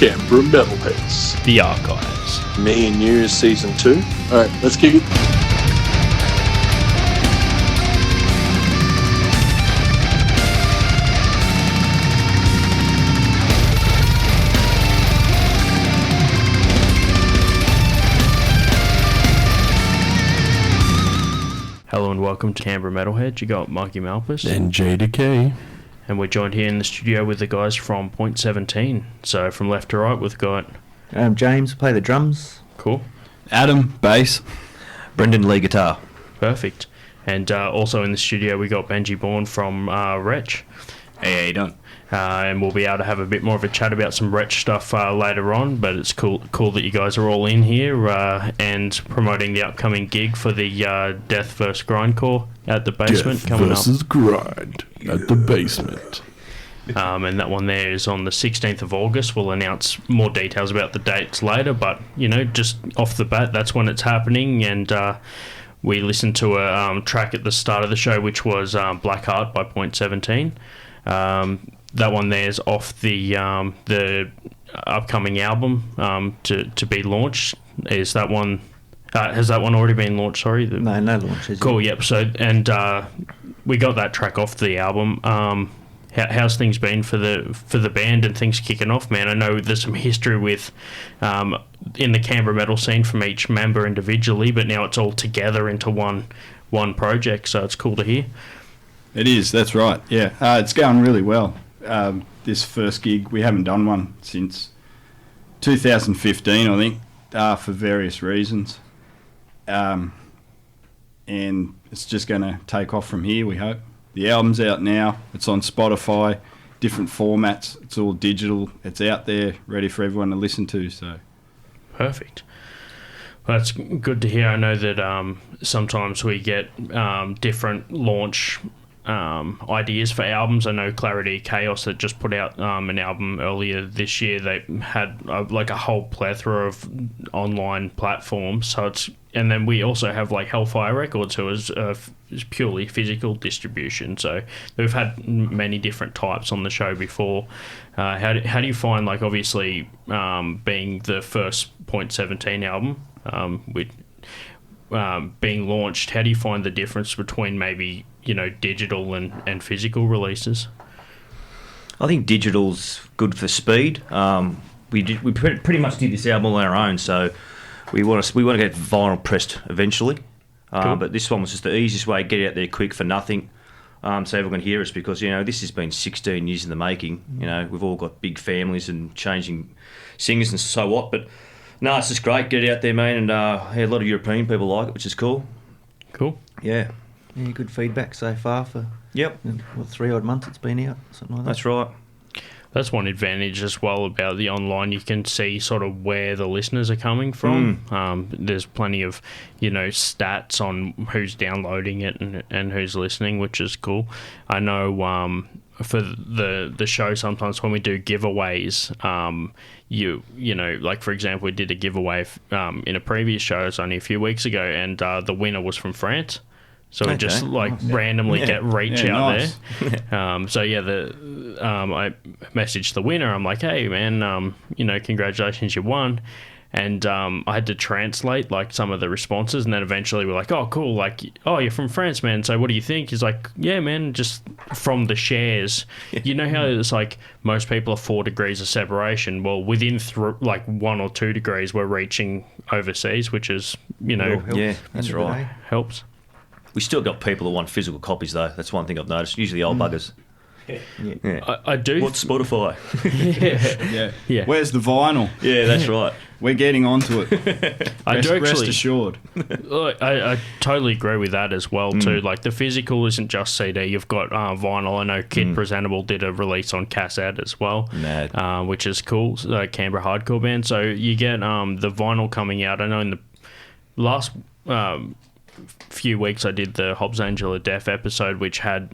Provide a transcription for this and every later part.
Canberra Metalheads. The Archives. Me and You Season 2. Alright, let's kick it. Hello and welcome to Canberra Metalheads. You got Marky Malphas and JDecay. And we're joined here in the studio with the guys from Point 17. So from left to right, we've got... James, play the drums. Cool. Adam, bass. Brendan, lead guitar. Perfect. And also in the studio, we got Benji Bourne from Wretch. Hey, how you doing? And we'll be able to have a bit more of a chat about some Wretch stuff later on, but it's cool that you guys are all in here and promoting the upcoming gig for the Death vs. Grindcore at the basement Death coming versus up. Grind at the basement. And that one there is on the 16th of August. We'll announce more details about the dates later, but, you know, just off the bat, that's when it's happening. And we listened to a track at the start of the show, which was Black Heart by Point 17. That one there's off the upcoming album to be launched. Is that one... has that one already been launched? Sorry. No launches. Cool. Yep. So we got that track off the album. How's things been for the band and things kicking off, man? I know there's some history with in the Canberra metal scene from each member individually, but now it's all together into one project. So it's cool to hear. It is. That's right. Yeah. It's going really well. This first gig, we haven't done one since 2015, I think, for various reasons. And it's just going to take off from here, we hope. The album's out now. It's on Spotify, different formats. It's all digital. It's out there, ready for everyone to listen to. So, perfect. Well, that's good to hear. I know that sometimes we get different launch ideas for albums. I know Clarity Chaos that just put out an album earlier this year. They had like a whole plethora of online platforms. So and then we also have like Hellfire Records, who is purely physical distribution. So we've had many different types on the show before. How do you find, like, obviously being the first Point 17 album with being launched, how do you find the difference between maybe, you know, digital and physical releases? I think digital's good for speed. We pretty much did this album on our own, so we want to get vinyl pressed eventually. Cool. But this one was just the easiest way to get it out there quick for nothing, so everyone can hear us, because, you know, this has been 16 years in the making. You know, we've all got big families and changing singers and so what, but no, it's just great. Get it out there, man, and a lot of European people like it, which is cool. Cool. Yeah. Yeah, good feedback so far for 3 odd months it's been out, something like that. That's right. That's one advantage as well about the online. You can see sort of where the listeners are coming from. There's plenty of, you know, stats on who's downloading it and who's listening, which is cool. I know for the show, sometimes when we do giveaways, you know, like, for example, we did a giveaway in a previous show, it's only a few weeks ago, and the winner was from France. So we just randomly get reach out nice. there. So I messaged the winner. I'm like, hey man, you know, congratulations, you won. And I had to translate like some of the responses, and then eventually we're like, oh cool, like, oh, you're from France, man, so what do you think? He's like, yeah man, just from the shares. You know how it's like most people are 4 degrees of separation. Well, within like 1 or 2 degrees we're reaching overseas, which is, you know, yeah, that's right, helps. We still got people that want physical copies, though. That's one thing I've noticed. Usually old buggers. Yeah. I do. What's Spotify? Yeah. Where's the vinyl? Yeah, that's right. We're getting onto it. Rest assured. I totally agree with that as well, too. Like, the physical isn't just CD. You've got vinyl. I know Kid Presentable did a release on cassette as well, which is cool. Canberra hardcore band. So you get the vinyl coming out. I know in the last... few weeks I did the Hobbs Angel of Death episode, which had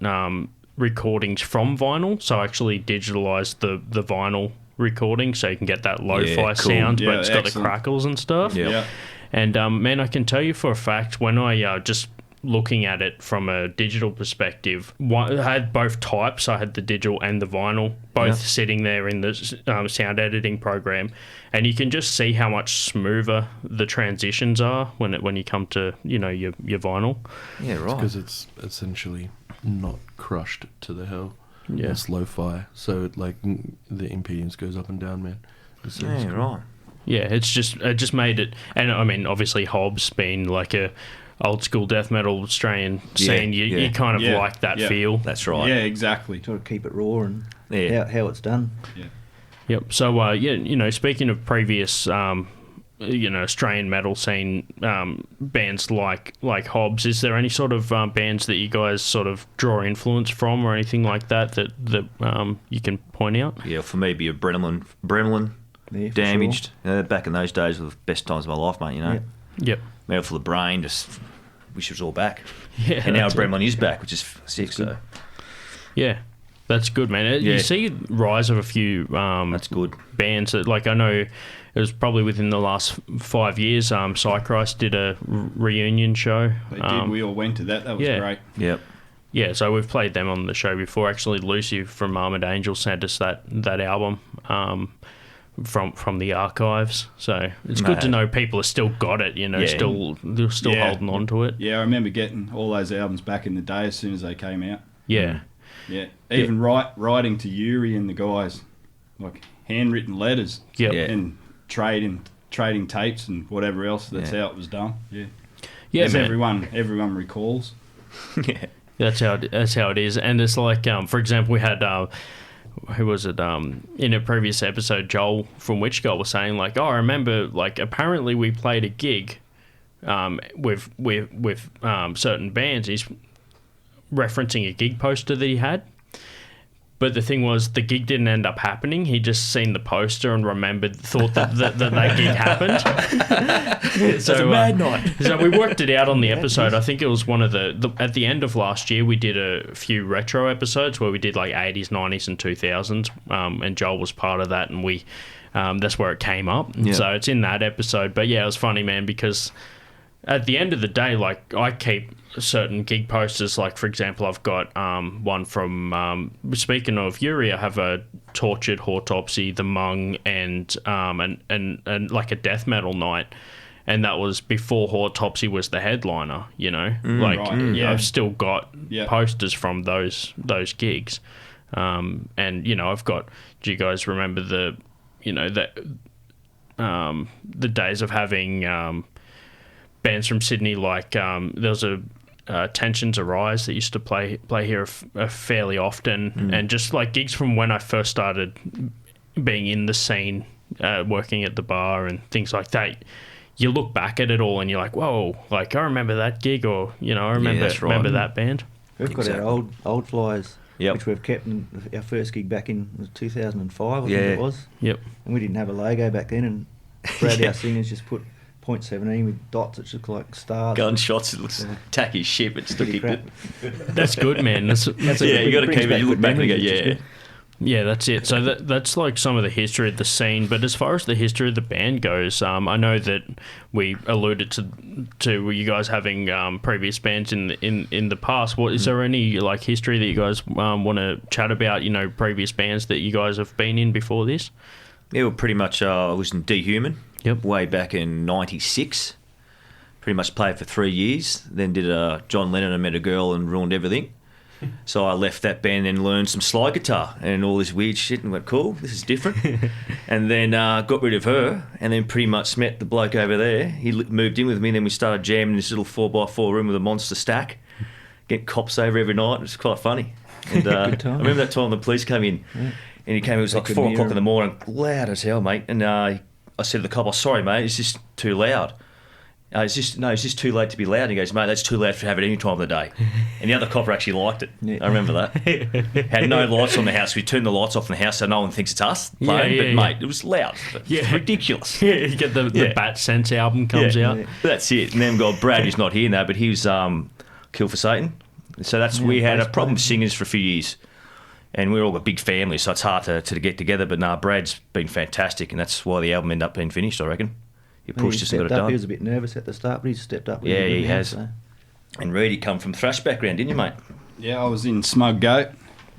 recordings from vinyl, so I actually digitalized the vinyl recording so you can get that lo-fi sound, but it's got the crackles and stuff. And man, I can tell you for a fact, when I just looking at it from a digital perspective, I had both types. I had the digital and the vinyl, both sitting there in the sound editing program, and you can just see how much smoother the transitions are when you come to your vinyl. Yeah, right. Because it's essentially not crushed to the hell. Yeah. It's lo-fi, so like the impedance goes up and down, man. Yeah, right. Yeah, it just made it, and I mean, obviously Hobbs being like a old school death metal Australian scene, you kind of like that feel. That's right. Yeah, exactly. Sort of keep it raw and how it's done. Yeah. Yep. So speaking of previous Australian metal scene bands like Hobbs, is there any sort of bands that you guys sort of draw influence from or anything like that you can point out? Yeah, for me, be a Bremlin. Yeah, for Damaged. Back in those days were the best times of my life, mate, Yep. Mouth for the Brain, just wish it was all back. Yeah. And now that's Bremlin is back, which is sick, so... Yeah. That's good, man. You see rise of a few that's good. bands that, like, I know it was probably within the last 5 years, Psychrist did a reunion show. They did. We all went to that. That was great. Yep. Yeah, so we've played them on the show before. Actually, Lucy from Armored Angel sent us that album from the archives. So it's good to know people have still got it. They're still holding on to it. Yeah, I remember getting all those albums back in the day as soon as they came out. Yeah. Yeah, even writing to Yuri and the guys, like handwritten letters. Yep. Yeah. And trading tapes and whatever else. That's how it was done. Yeah. Yeah, as man. everyone recalls. Yeah. That's how it is. And it's like, for example, we had who was it? In a previous episode, Joel from Witch Girl was saying, like, I remember, like, apparently we played a gig with certain bands. He's referencing a gig poster that he had. But the thing was, the gig didn't end up happening. He just seen the poster and thought that gig happened. So it's a mad night. So we worked it out on the episode. I think it was one of the at the end of last year, we did a few retro episodes where we did like 80s, 90s and 2000s. And Joel was part of that, and we that's where it came up. Yeah. So it's in that episode. But yeah, it was funny, man, because at the end of the day, like, I keep certain gig posters. Like, for example, I've got one from speaking of Yuri, I have a Tortured, Autopsy, The Mung, and like a death metal night, and that was before Autopsy was the headliner. I've still got posters from those gigs, and I've got. Do you guys remember the days of having bands from Sydney, like there was a Tensions Arise that used to play here fairly often, and just like gigs from when I first started being in the scene, working at the bar and things like that. You look back at it all and you're like, whoa, like I remember that gig, or I remember that band. We've got our old flyers, Yep. which we've kept in our first gig back in 2005, I think it was. Yep. And we didn't have a logo back then, and Brad, our singers, just put .17 with dots that look like stars. Gunshots, it looks tacky shit, but still Pretty keep it. That's good, man. That's You got to keep it. You look back and you go, yeah. Yeah, that's it. So that's like some of the history of the scene. But as far as the history of the band goes, I know that we alluded to you guys having previous bands in the past. What is there any like history that you guys want to chat about? Previous bands that you guys have been in before this? Yeah, well, pretty much. I was in Dehuman. Yep. Way back in '96. Pretty much played for 3 years. Then did John Lennon and Met a Girl and ruined everything. So I left that band and learned some slide guitar and all this weird shit and went, cool, this is different. And then got rid of her and then pretty much met the bloke over there. He moved in with me and then we started jamming in this little 4x4 room with a monster stack. Get cops over every night. It was quite funny. And I remember that time the police came in and he came, it was like 4 o'clock in the morning, loud as hell, mate. And I said to the cop, oh, sorry, mate, it's just too loud. It's just too late to be loud. And he goes, mate, that's too loud to have it any time of the day. And the other copper actually liked it. Yeah. I remember that. Had no lights on the house. We turned the lights off in the house so no one thinks it's us playing. Mate, it was loud. It's ridiculous. Yeah, you get the Bat Sense album comes out. Yeah. That's it. And then we've got Brad, who's not here now, but he was Kill for Satan. So we had a problem with singers for a few years. And we all got big families, so it's hard to get together. But Brad's been fantastic, and that's why the album ended up being finished, I reckon. He pushed us and got it done. He was a bit nervous at the start, but he's stepped up. Yeah, he has. So. And Reed, you come from thrash background, didn't you, mate? Yeah, I was in Smug Goat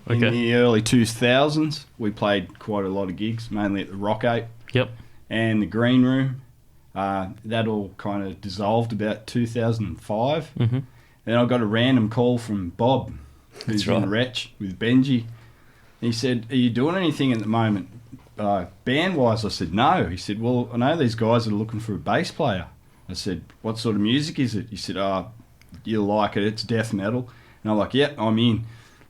in Okay. the early 2000s. We played quite a lot of gigs, mainly at the Rock 8 Yep. and the Green Room. That all kind of dissolved about 2005. Mhm. Then I got a random call from Bob, who's That's right. in Wretch with Benji. He said, "Are you doing anything at the moment, band-wise?" I said, "No." He said, "Well, I know these guys are looking for a bass player." I said, "What sort of music is it?" He said, "You'll like it. It's death metal." And I'm like, "Yep, I'm in.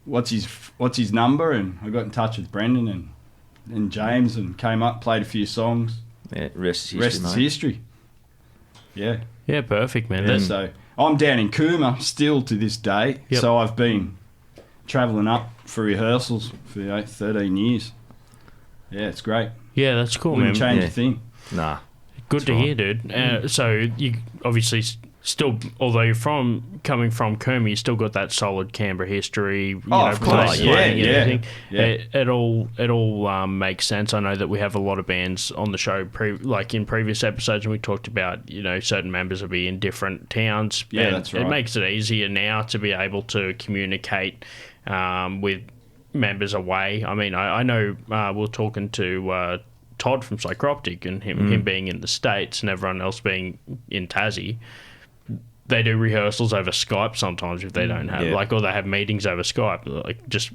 What's his number?" And I got in touch with Brendan and James and came up, played a few songs. Yeah, rest is history, Rest is mate. history. Yeah. Yeah, perfect, man. Yeah, That's- so I'm down in Cooma still to this day. Yep. So I've been travelling up for rehearsals for 13 years. Yeah, it's great. yeah, that's cool, Wouldn't man. change Yeah. a thing. Nah. Good to hear, dude. So you obviously still, although you're coming from Cooma, you still got that solid Canberra history. You know, of course. playing and Yeah. everything. Yeah. It all makes sense. I know that we have a lot of bands on the show, like in previous episodes, and we talked about certain members will be in different towns. Yeah, and that's right. It makes it easier now to be able to communicate with members away. I mean, I know we're talking to Todd from Psychroptic and him being in the States and everyone else being in Tassie. They do rehearsals over Skype sometimes if they don't have or they have meetings over Skype,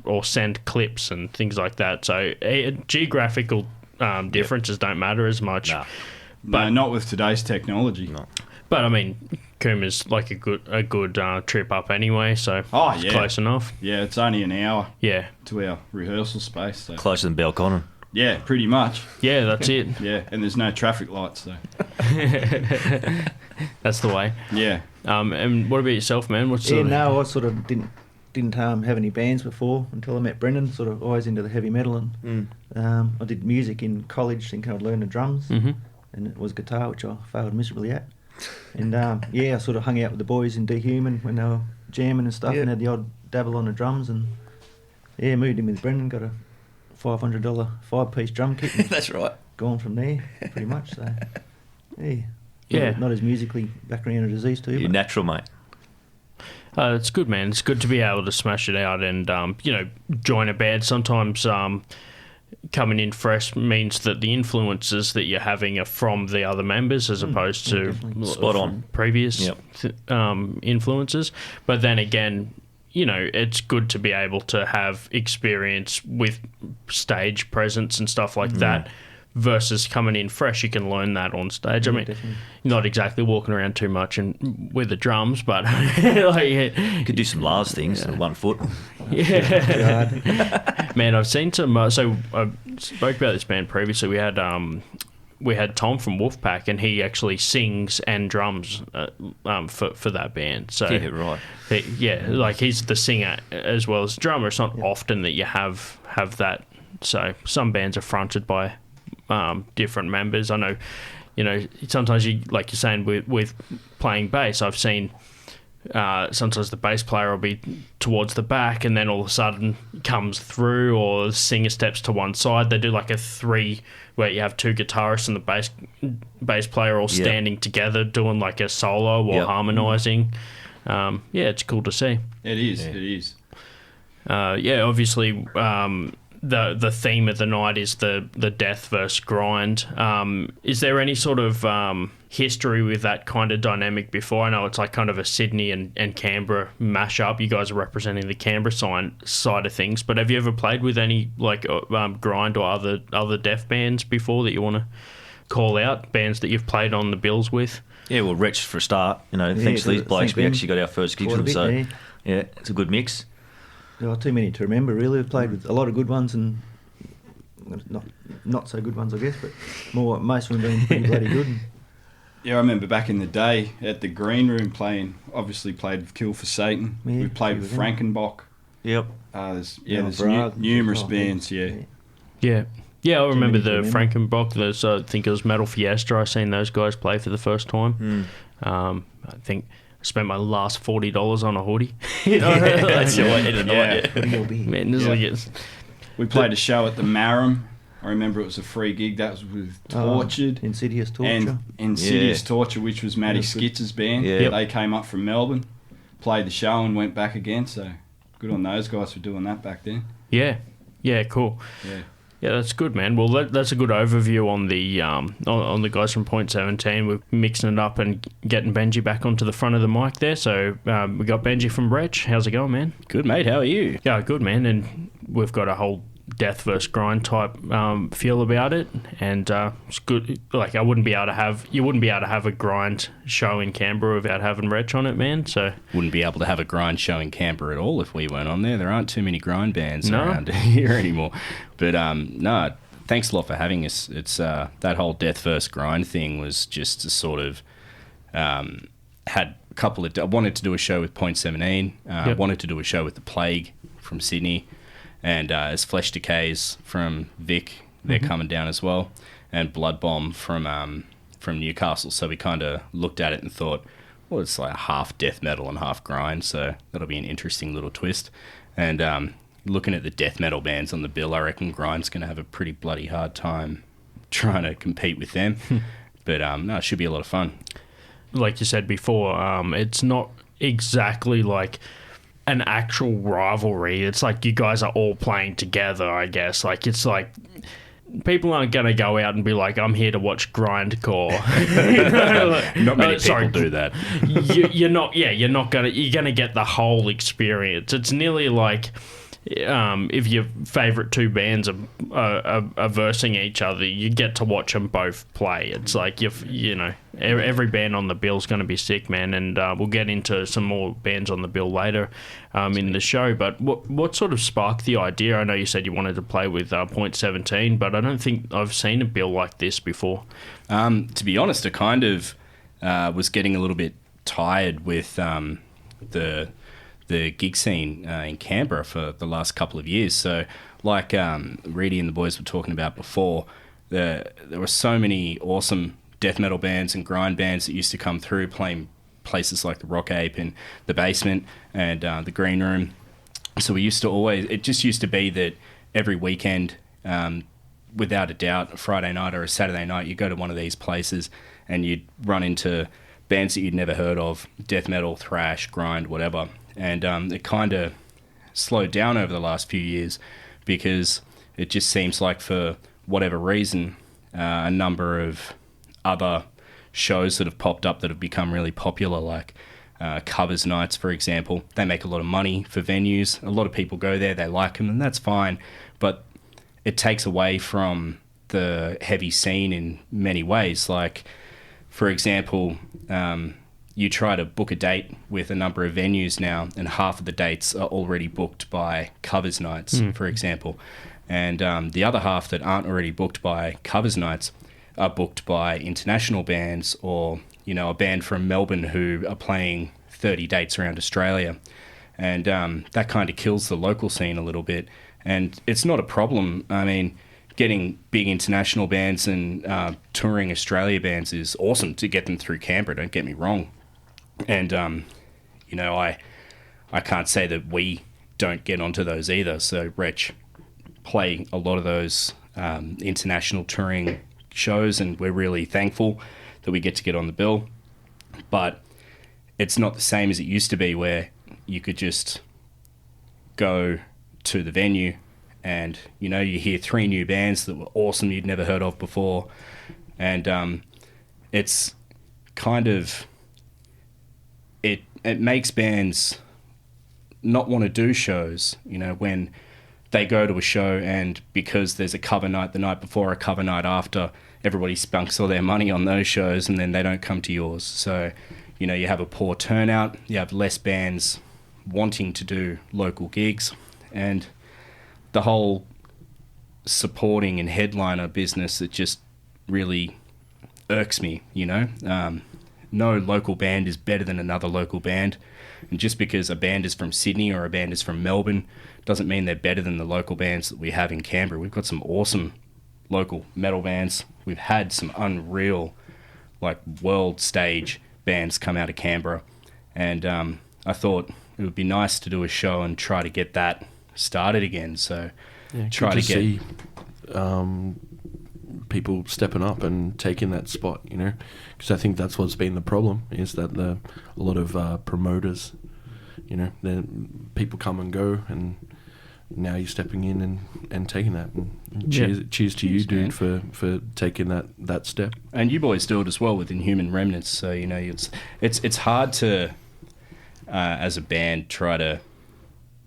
or send clips and things like that. So geographical differences don't matter as much. Nah. No, not with today's technology. No. But I mean, Cooma's like a good trip up anyway, so Oh, it's yeah. close enough. Yeah, it's only an hour Yeah, to our rehearsal space. So. Closer than Belconnen. Yeah, pretty much. yeah, that's it. Yeah, and there's no traffic lights, so. That's the way. Yeah. And what about yourself, man? What's Yeah, no, I sort of didn't have any bands before until I met Brendan. Sort of always into the heavy metal, and I did music in college, thinking I'd learn the drums, and it was guitar, which I failed miserably at. And I sort of hung out with the boys in Dehuman when they were jamming and stuff, and had the odd dabble on the drums, and moved in with Brendan, got a $500 5-piece drum kit. And That's right. gone from there, pretty much. So, Yeah. not as musically backgrounded as these two. You're But natural, mate. It's good, man. It's good to be able to smash it out and join a band. Sometimes coming in fresh means that the influences that you're having are from the other members as opposed to definitely. Spot on. previous Yep. influences. But then again, it's good to be able to have experience with stage presence and stuff like that versus coming in fresh. You can learn that on stage. I mean, definitely. not exactly walking around too much and with the drums, but You could do some Lars things on 1 foot. yeah. Man, I've seen some. So I spoke about this band previously. We had Tom from Wolfpack, and he actually sings and drums for that band. So Yeah, right. like he's the singer as well as drummer. It's not often that you have that. So some bands are fronted by different members. I know, sometimes you, like you're saying with playing bass, I've seen sometimes the bass player will be towards the back and then all of a sudden comes through, or the singer steps to one side. They do like a 3 where you have 2 guitarists and the bass player all standing together doing like a solo or harmonising. It's cool to see. It is. Obviously, the theme of the night is the death versus grind. Is there any sort of history with that kind of dynamic before? I know it's like kind of a Sydney and Canberra mashup. You guys are representing the Canberra side of things, but have you ever played with any like grind or other death bands before that you want to call out? Bands that you've played on the bills with? Yeah, well, Wretch for a start. Thanks to these blokes, thank we them actually got our first gigs quite a with them. bit, So, yeah, it's a good mix. Oh, too many to remember, really. We've played with a lot of good ones and not so good ones, I guess, but most of them being pretty bloody good. Yeah, I remember back in the day at the Green Room played with Kill for Satan. Yeah, We played with few of Frankenbach. Yep. There's Vrag, numerous oh, bands, yeah. Yeah, I remember many to the remember. Frankenbach. I think it was Metal Fiesta. I seen those guys play for the first time. I think I spent my last $40 on a hoodie. That's your way in the night. What will be? Man, this is Yeah. like it's We played a show at the Marram. I remember it was a free gig. That was with Tortured. Insidious Torture. And Insidious Yeah. Torture, which was Matty Yeah, good. Skitz's band. Yeah. They came up from Melbourne, played the show and went back again. So good on those guys for doing that back then. Yeah, cool. Yeah. Yeah, that's good, man. Well, that's a good overview on the on the guys from Point 17. We're mixing it up and getting Benji back onto the front of the mic there. So we got Benji from Wretch. How's it going, man? Good, mate. How are you? Yeah, good, man. And we've got a whole death versus grind type feel about it, and it's good. Like you wouldn't be able to have a grind show in Canberra without having Wretch on it, man. So Wouldn't be able to have a grind show in Canberra at all if we weren't on there. There aren't too many grind bands around here anymore. But no, thanks a lot for having us. It's that whole death versus grind thing was just a sort of had a couple of. I wanted to do a show with Point 17. Wanted to do a show with the Plague from Sydney. And as Flesh Decays from Vic, they're coming down as well, and Blood Bomb from Newcastle. So we kind of looked at it and thought, well, it's like half death metal and half grind, so that'll be an interesting little twist. And looking at the death metal bands on the bill, I reckon grind's going to have a pretty bloody hard time trying to compete with them. But no, it should be a lot of fun. like you said before, it's not exactly like an actual rivalry. It's like you guys are all playing together, I guess. Like, it's like people aren't going to go out and be like, I'm here to watch grindcore. Not many people do that. You're not going to get the whole experience. It's nearly like if your favourite two bands are versing each other, you get to watch them both play. It's like, every band on the bill's going to be sick, man, and we'll get into some more bands on the bill later in the show. But what sort of sparked the idea? I know you said you wanted to play with Point 17, but I don't think I've seen a bill like this before. To be honest, I kind of was getting a little bit tired with the gig scene in Canberra for the last couple of years. So like Reedy and the boys were talking about before, there were so many awesome death metal bands and grind bands that used to come through playing places like the Rock Ape and the Basement and the Green Room. So it just used to be that every weekend, without a doubt, a Friday night or a Saturday night, you go to one of these places and you'd run into bands that you'd never heard of, death metal, thrash, grind, whatever. And it kind of slowed down over the last few years because it just seems like, for whatever reason, a number of other shows that have popped up that have become really popular, like covers nights, for example. They make a lot of money for venues. A lot of people go there, they like them, and that's fine. But it takes away from the heavy scene in many ways. Like, for example, you try to book a date with a number of venues now, and half of the dates are already booked by covers nights, for example. And the other half that aren't already booked by covers nights are booked by international bands, or, a band from Melbourne who are playing 30 dates around Australia. And that kind of kills the local scene a little bit. And it's not a problem. I mean, getting big international bands and touring Australia bands is awesome to get them through Canberra, don't get me wrong. And, I can't say that we don't get onto those either. So Wretch play a lot of those international touring shows, and we're really thankful that we get to get on the bill. But it's not the same as it used to be, where you could just go to the venue and, you hear 3 new bands that were awesome you'd never heard of before. And it's kind of... It makes bands not want to do shows, when they go to a show, and because there's a cover night the night before, a cover night after, everybody spunks all their money on those shows, and then they don't come to yours. So, you have a poor turnout, you have less bands wanting to do local gigs, and the whole supporting and headliner business, it just really irks me, No local band is better than another local band. And just because a band is from Sydney or a band is from Melbourne doesn't mean they're better than the local bands that we have in Canberra. We've got some awesome local metal bands. We've had some unreal, world stage bands come out of Canberra. And I thought it would be nice to do a show and try to get that started again. So see people stepping up and taking that spot, because I think that's what's been the problem, is that a lot of promoters you know, then people come and go, and now you're stepping in and taking that. And cheers to you, dude, for taking that step. And you boys do it as well with Inhuman Remnants. So you know, it's hard to as a band try to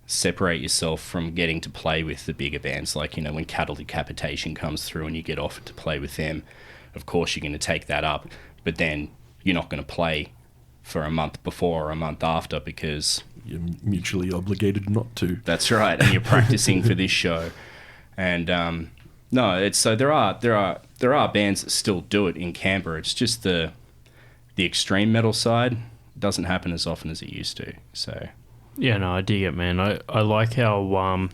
separate yourself from getting to play with the bigger bands. Like, you know, when Cattle Decapitation comes through and you get offered to play with them, of course you're going to take that up, but then you're not going to play for a month before or a month after because you're mutually obligated not to. That's right, and you're practicing for this show. And no, it's so there are bands that still do it in Canberra. It's just the extreme metal side doesn't happen as often as it used to. So yeah, no, I dig it, man. I like how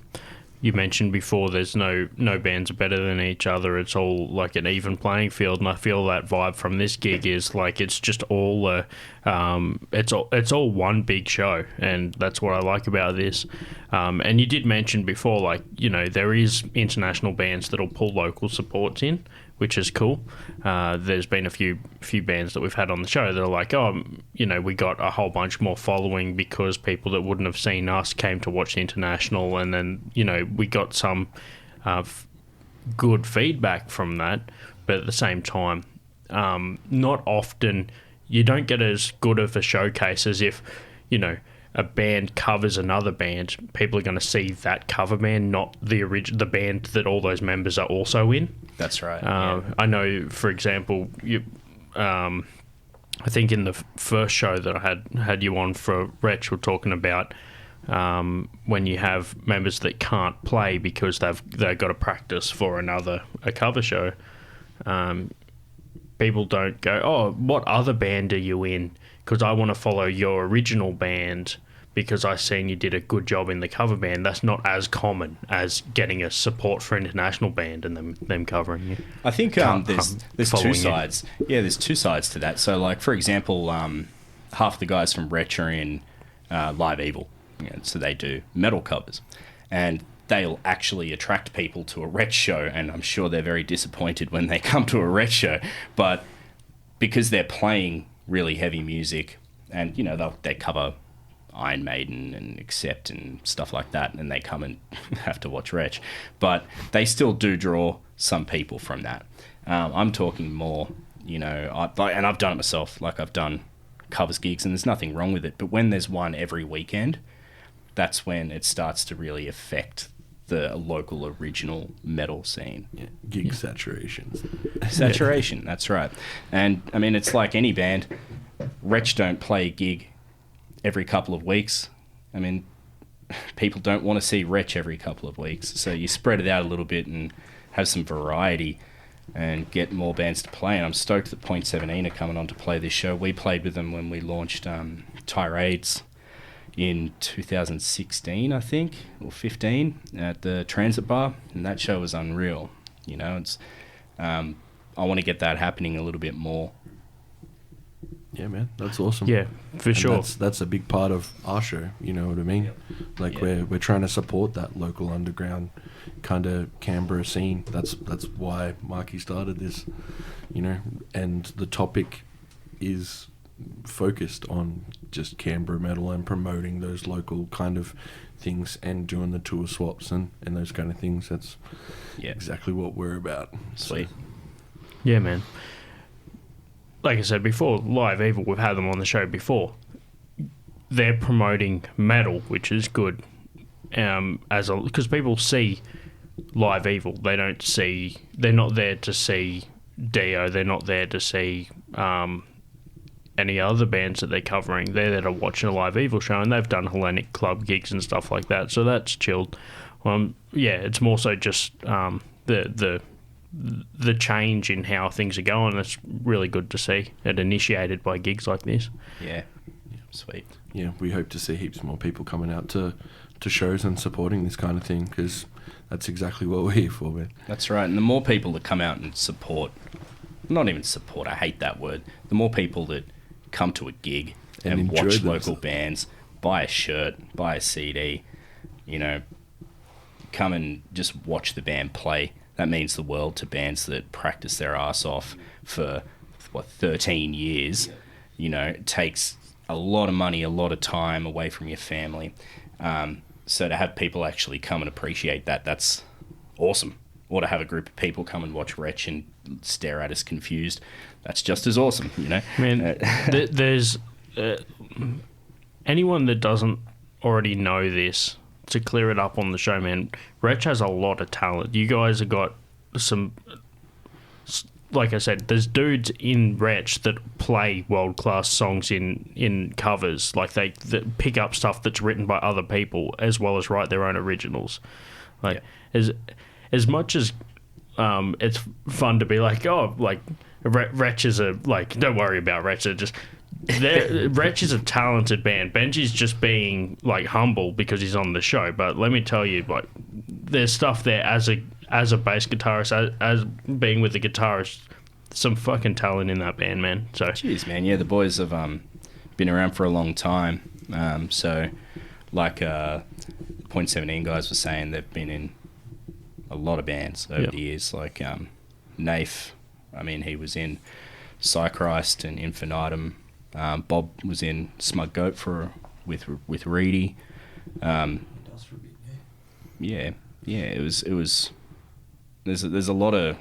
you mentioned before there's no bands are better than each other. It's all like an even playing field, and I feel that vibe from this gig is like it's just all it's all one big show, and that's what I like about this. And you did mention before, like, you know, there is international bands that'll pull local supports in, which is cool. There's been a few bands that we've had on the show that are like, oh, you know, we got a whole bunch more following because people that wouldn't have seen us came to watch the international, and then, you know, we got some good feedback from that. But at the same time, not often you don't get as good of a showcase as if, you know, a band covers another band. People are going to see that cover band, not the band that all those members are also in. That's right. I know, for example, I think in the first show that I had you on for Wretch, we're talking about when you have members that can't play because they've got to practice for a cover show. People don't go, oh, what other band are you in? Because I want to follow your original band because I seen you did a good job in the cover band. That's not as common as getting a support for an international band and them covering you. I think there's two sides. Yeah, there's two sides to that. So, like, for example, half the guys from Wretch are in Live Evil. You know, so they do metal covers. And they'll actually attract people to a Wretch show, and I'm sure they're very disappointed when they come to a Wretch show. But because they're playing really heavy music, and, you know, they cover Iron Maiden and Accept and stuff like that, and they come and have to watch Wretch. But they still do draw some people from that. I'm talking more, you know, and I've done it myself. Like, I've done covers gigs, and there's nothing wrong with it. But when there's one every weekend, that's when it starts to really affect the local original metal scene. Yeah, gig saturation. Saturation, that's right. And, I mean, it's like any band. Wretch don't play a gig every couple of weeks. I mean, people don't want to see Wretch every couple of weeks. So you spread it out a little bit and have some variety and get more bands to play. And I'm stoked that Point 17 are coming on to play this show. We played with them when we launched Tirades in 2016, I think, or 15, at the Transit Bar, and that show was unreal. You know, it's I want to get that happening a little bit more. Yeah, man, that's awesome. Yeah, for and sure. That's a big part of our show. You know what I mean? Like we're trying to support that local underground kind of Canberra scene. That's why Marky started this. You know, and the topic is focused on just Canberra metal and promoting those local kind of things and doing the tour swaps and those kind of things. That's exactly what we're about. Sweet. Yeah, man. Like I said before, Live Evil, we've had them on the show before. They're promoting metal, which is good, because people see Live Evil. They're not there to see Dio. They're not there to see any other bands that they're covering. They're there to watch a Live Evil show, and they've done Hellenic club gigs and stuff like that, so that's chilled. It's more so just the change in how things are going. That's really good to see, and initiated by gigs like this. Yeah, sweet. Yeah, we hope to see heaps more people coming out to shows and supporting this kind of thing, because that's exactly what we're here for, man. That's right, and the more people that come out and support, not even support, I hate that word, the more people that come to a gig and watch local bands, buy a shirt, buy a CD, you know, come and just watch the band play. That means the world to bands that practice their ass off for 13 years. You know, it takes a lot of money, a lot of time away from your family. So to have people actually come and appreciate that, that's awesome. Or to have a group of people come and watch Wretch and stare at us confused, that's just as awesome, you know? I mean, there's anyone that doesn't already know this, to clear it up on the show, man, Wretch has a lot of talent. You guys have got some, like I said, there's dudes in Wretch that play world-class songs in covers. Like, they that pick up stuff that's written by other people as well as write their own originals. Like, as much as it's fun to be like, oh, like, Wretch is a, like, don't worry about Wretch, Wretch is a talented band. Benji's just being, like, humble because he's on the show, but let me tell you, like, there's stuff there as a bass guitarist, as being with the guitarist, some fucking talent in that band, man. So cheers, man. Yeah, the boys have been around for a long time. So, like Point 17 guys were saying, they've been in a lot of bands over the years. Like Naif, I mean, he was in Psychrist and Infinitum. Bob was in Smug Goat with Reedy. Yeah. It was. There's a lot of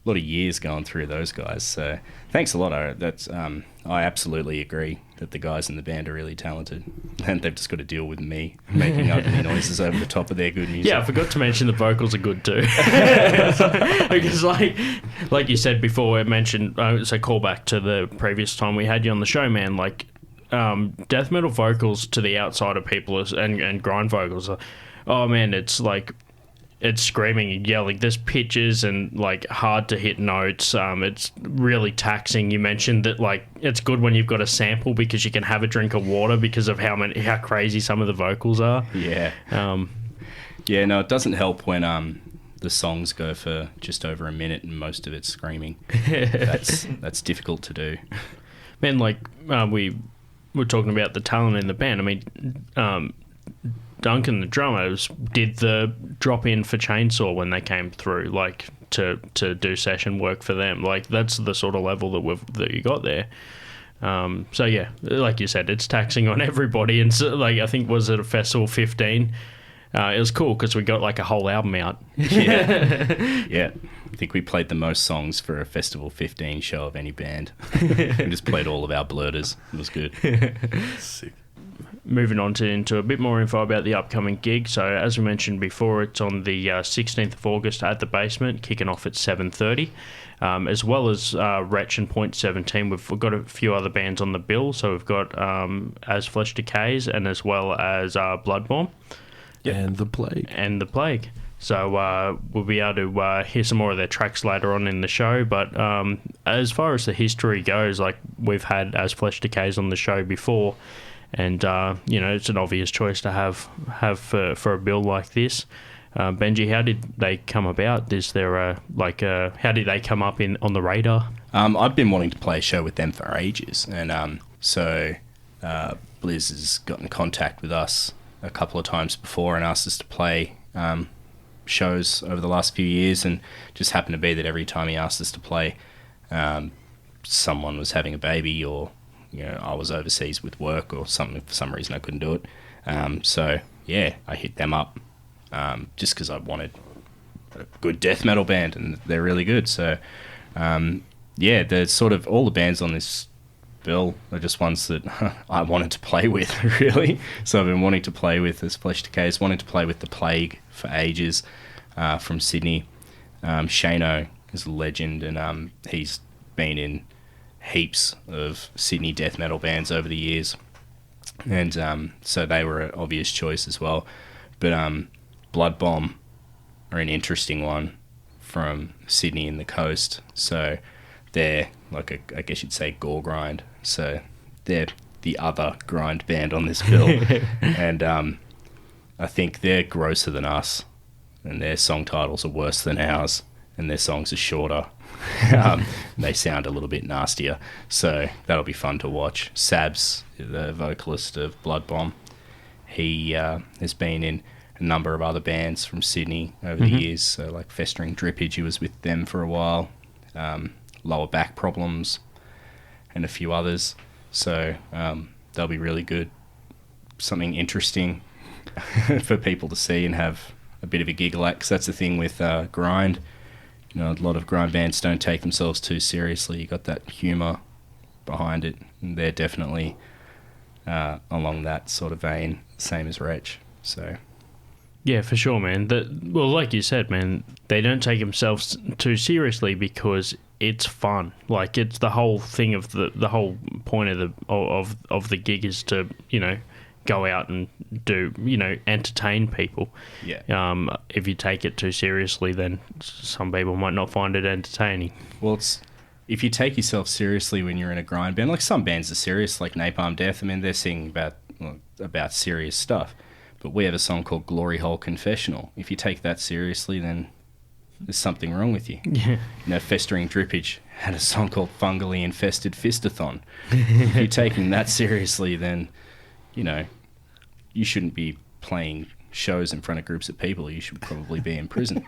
years going through those guys. So thanks a lot. I absolutely agree that the guys in the band are really talented, and they've just got to deal with me making ugly noises over the top of their good music. Yeah, I forgot to mention the vocals are good too. Because like you said before, I mentioned, so call back to the previous time we had you on the show, man. Like death metal vocals to the outside of people and grind vocals are, oh man, it's like, it's screaming and yelling. There's pitches and like hard to hit notes. It's really taxing. You mentioned that like it's good when you've got a sample because you can have a drink of water because of how crazy some of the vocals are. Yeah. Yeah. No, it doesn't help when the songs go for just over a minute and most of it's screaming. That's difficult to do. Man, like we were talking about the talent in the band. I mean, Duncan, the drummer, did the drop in for Chainsaw when they came through, like to do session work for them. Like that's the sort of level that you got there. So yeah, like you said, it's taxing on everybody. And so, like I think was it a Festival 15? It was cool because we got like a whole album out. Yeah. I think we played the most songs for a Festival 15 show of any band. We just played all of our blurters. It was good. Sick. Moving on into a bit more info about the upcoming gig. So as we mentioned before, it's on the 16th of August at the Basement, kicking off at 7:30. As well as Wretch and Point 17, we've got a few other bands on the bill. So we've got As Flesh Decays and as well as Bloodborne. Yep. And The Plague. So we'll be able to hear some more of their tracks later on in the show. But as far as the history goes, like we've had As Flesh Decays on the show before. And, it's an obvious choice to have for a bill like this. Benji, how did they come about? Is there how did they come up on the radar? I've been wanting to play a show with them for ages. And so Blizz has got in contact with us a couple of times before and asked us to play shows over the last few years. And just happened to be that every time he asked us to play, someone was having a baby or... I was overseas with work or something. For some reason, I couldn't do it. So, yeah, I hit them up just because I wanted a good death metal band, and they're really good. So, they're sort of all the bands on this bill are just ones that I wanted to play with, really. So I've been wanting to play with As Flesh Decays, wanting to play with The Plague for ages from Sydney. Shano is a legend, and he's been in heaps of Sydney death metal bands over the years, and so they were an obvious choice as well. But Blood Bomb are an interesting one from Sydney and the coast, so they're like I guess you'd say gore grind, so they're the other grind band on this bill. And I think they're grosser than us, and their song titles are worse than ours, and their songs are shorter. They sound a little bit nastier, so that'll be fun to watch. Sabs, the vocalist of Blood Bomb, he has been in a number of other bands from Sydney over the years, so like Festering Drippage, he was with them for a while, Lower Back Problems, and a few others. So they'll be really good. Something interesting for people to see and have a bit of a giggle at, 'cause that's the thing with grind. You know, a lot of grind bands don't take themselves too seriously. You got that humour behind it, and they're definitely along that sort of vein, same as Wretch. So Yeah, for sure, man. Well, like you said, man, they don't take themselves too seriously because it's fun. Like, it's the whole thing of the whole point of the gig is to, you know, go out and do, you know, entertain people. yeah. If you take it too seriously, then some people might not find it entertaining. Well, it's if you take yourself seriously when you're in a grind band, like some bands are serious, like Napalm Death. I mean, they're singing about serious stuff. But we have a song called Glory Hole Confessional. If you take that seriously, then there's something wrong with you. Yeah. You know, Festering Drippage had a song called Fungally Infested Fistathon. If you're taking that seriously, then, you know, you shouldn't be playing shows in front of groups of people. You should probably be in prison.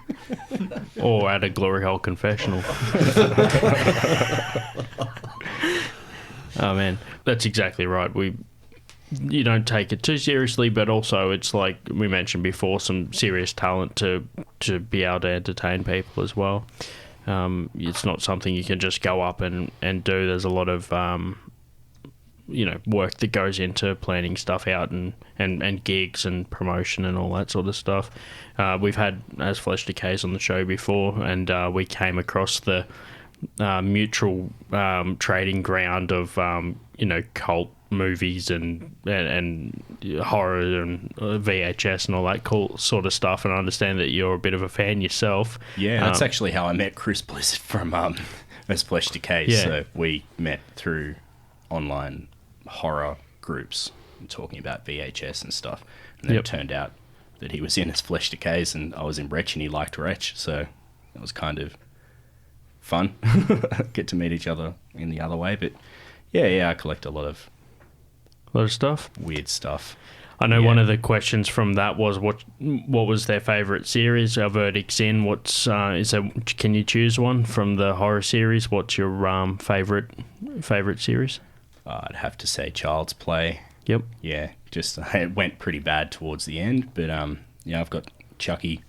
Or at a Glory Hole Confessional. Oh, man. That's exactly right. You don't take it too seriously, but also it's like we mentioned before, some serious talent to be able to entertain people as well. It's not something you can just go up and do. There's a lot of you know, work that goes into planning stuff out and gigs and promotion and all that sort of stuff. We've had As Flesh Decays on the show before, and we came across the mutual trading ground of you know, cult movies and horror and VHS and all that cool sort of stuff, and I understand that you're a bit of a fan yourself. Yeah, that's actually how I met Chris Blizzard from As Flesh Decays. Yeah. So we met through online horror groups and talking about VHS and stuff, and then Yep. it turned out that he was in As Flesh Decays and I was in Wretch and he liked Wretch, so it was kind of fun. Get to meet each other in the other way. But yeah, I collect a lot of Stuff. weird stuff. I know Yeah. one of the questions from that was what was their favourite series? Our verdict's in. Can you choose one from the horror series? What's your favourite series? I'd have to say Child's Play. Yep. Yeah, just it went pretty bad towards the end, but yeah, I've got Chucky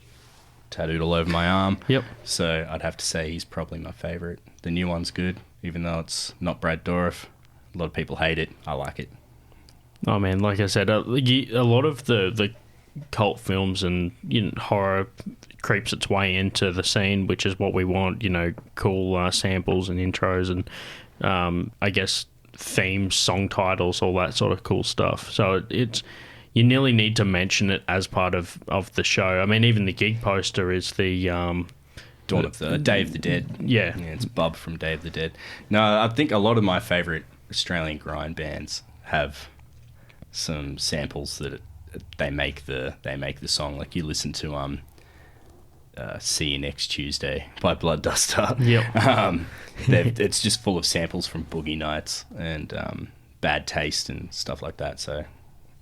tattooed all over my arm. Yep. So I'd have to say he's probably my favourite. The new one's good, even though it's not Brad Dourif. A lot of people hate it. I like it. Oh man, like I said, a lot of the cult films and, you know, horror creeps its way into the scene, which is what we want. You know, cool samples and intros and I guess themes, song titles, all that sort of cool stuff. So you nearly need to mention it as part of the show. I mean, even the gig poster is the Dawn of the Day of the Dead. Yeah. It's Bub from Day of the Dead. No, I think a lot of my favourite Australian grind bands have some samples that they make the song. Like you listen to See You Next Tuesday by Blood Duster. Yep. It's just full of samples from Boogie Nights and Bad Taste and stuff like that. So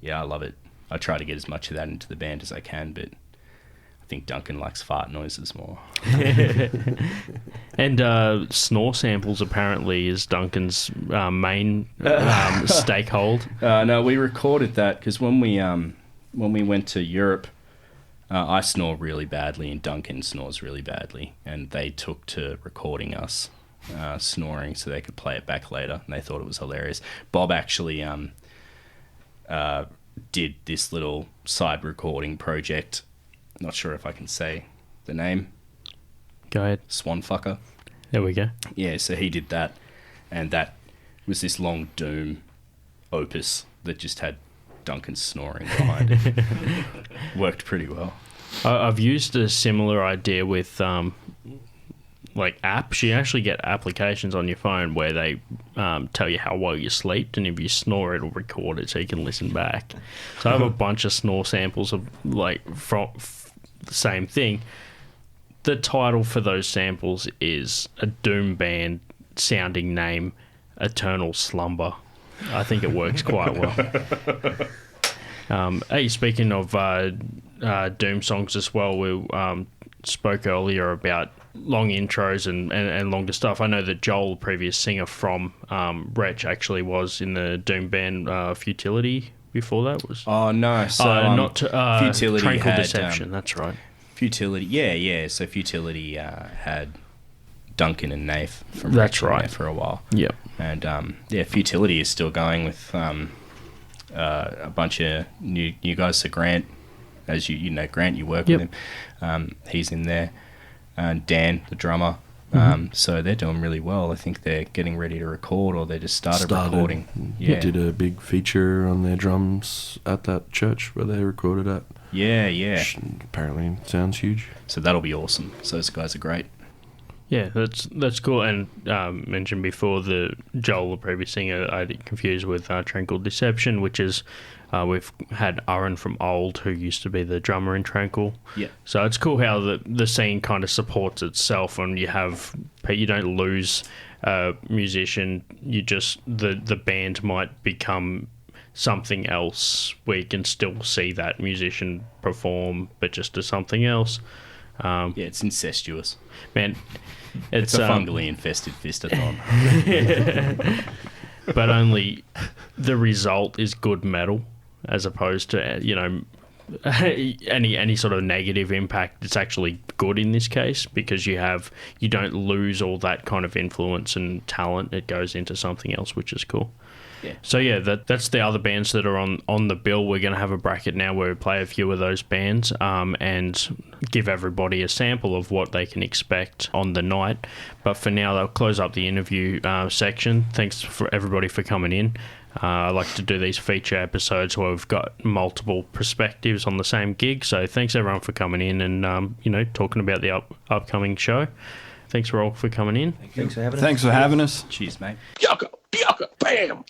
yeah, I love it. I try to get as much of that into the band as I can, but I think Duncan likes fart noises more. And snore samples apparently is Duncan's main stakehold. No, we recorded that because when we went to Europe, I snore really badly and Duncan snores really badly, and they took to recording us snoring so they could play it back later, and they thought it was hilarious. Bob actually did this little side recording project. Not sure if I can say the name. Go ahead. Swanfucker. There we go. Yeah, so he did that, and that was this long Doom opus that just had Duncan snoring behind it. Worked pretty well. I've used a similar idea with like apps. You actually get applications on your phone where they tell you how well you slept, and if you snore, it'll record it so you can listen back. So I have a bunch of snore samples of like from the same thing. The title for those samples is a Doom band sounding name, Eternal Slumber. I think it works quite well. Hey, speaking of Doom songs as well, we spoke earlier about long intros and longer stuff. I know that Joel, the previous singer from Wretch, actually was in the Doom band Futility before that. Was Oh no, so not Futility Tranquil had Deception. That's right. Futility. Yeah. So Futility had Duncan and Nath from That's Wretch in there right. for a while. Yep. And Futility is still going with a bunch of new guys. So Grant, as you know, Grant, you work with him. He's in there, and Dan, the drummer. So they're doing really well. I think they're getting ready to record, or they just started recording. Yeah, did a big feature on their drums at that church where they recorded at. Yeah. Which apparently sounds huge. So that'll be awesome. So those guys are great. Yeah, that's cool. And mentioned before, the Joel, the previous singer, I confused with Tranquil Deception, which is we've had Aaron from Old, who used to be the drummer in Tranquil. Yeah. So it's cool how the scene kind of supports itself, and you don't lose a musician. You just the band might become something else where you can still see that musician perform, but just as something else. It's incestuous. Man, it's a fungally infested fistathon. But only the result is good metal, as opposed to any sort of negative impact. It's actually good in this case because you don't lose all that kind of influence and talent. It goes into something else, which is cool. Yeah. So yeah, that's the other bands that are on the bill. We're going to have a bracket now where we play a few of those bands and give everybody a sample of what they can expect on the night. But for now, they'll close up the interview section. Thanks for everybody for coming in. I like to do these feature episodes where we've got multiple perspectives on the same gig. So thanks everyone for coming in and talking about the upcoming show. Thanks all for coming in. Thanks for having us. Thanks for having us. Cheers, mate. Bianca, bam!